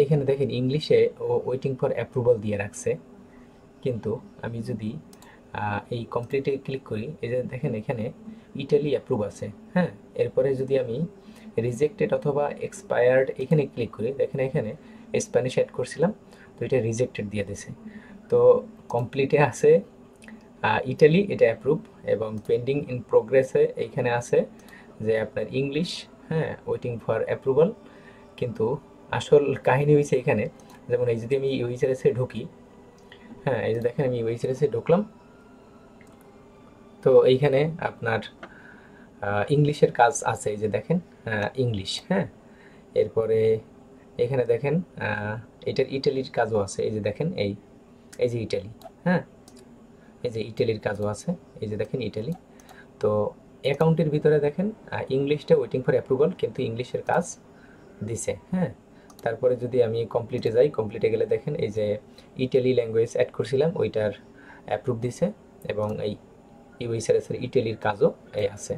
এখানে দেখেন ইংলিশে ও ওয়েটিং ফর অ্যাপ্রুভাল দিয়ে রাখছে, কিন্তু আমি যদি এই কমপ্লিটে ক্লিক করি, এই যে দেখেন এখানে ইটালি অ্যাপ্রুভ আছে। হ্যাঁ, এরপরে যদি আমি রিজেক্টেড অথবা এক্সপায়ার্ড এখানে ক্লিক করি, দেখেন এখানে স্প্যানিশ অ্যাড করছিলাম, তো এটা রিজেক্টেড দিয়ে দিছে। তো কমপ্লিটে আছে ইটালি, এটা অ্যাপ্রুভ, এবং পেন্ডিং ইন প্রোগ্রেসে এইখানে আছে যে আপনার ইংলিশ, হ্যাঁ, ওয়েটিং ফর অ্যাপ্রুভাল। কিন্তু আসল কাহিনী হয়েছে এখানে, যেমন এই যদি আমি ইউএসএরএসে ঢুকি, হ্যাঁ, এই যে দেখেন আমি ইউএসএরএসে ঢুকলাম, তো এইখানে আপনার ইংলিশের কাজ আছে, এই যে দেখেন ইংলিশ, হ্যাঁ। এরপরে এখানে দেখেন এটার ইটালির কাজও আছে, এই যে দেখেন এই এই যে ইটালি, হ্যাঁ, এই যে ইটালির কাজও আছে, এই যে দেখেন ইটালি। তো অ্যাকাউন্টের ভিতরে দেখেন ইংলিশটা ওয়েটিং ফর অ্যাপ্রুভাল, কিন্তু ইংলিশের কাজ দিছে, হ্যাঁ। তারপরে যদি আমি কমপ্লিটে যাই, কমপ্লিটে গেলে দেখেন এই যে ইটালি ল্যাঙ্গুয়েজ অ্যাড করছিলাম ওইটার অ্যাপ্রুভ দিছে, এবং এই ইউএসএরএস এর ইটালির কাজও এই আছে।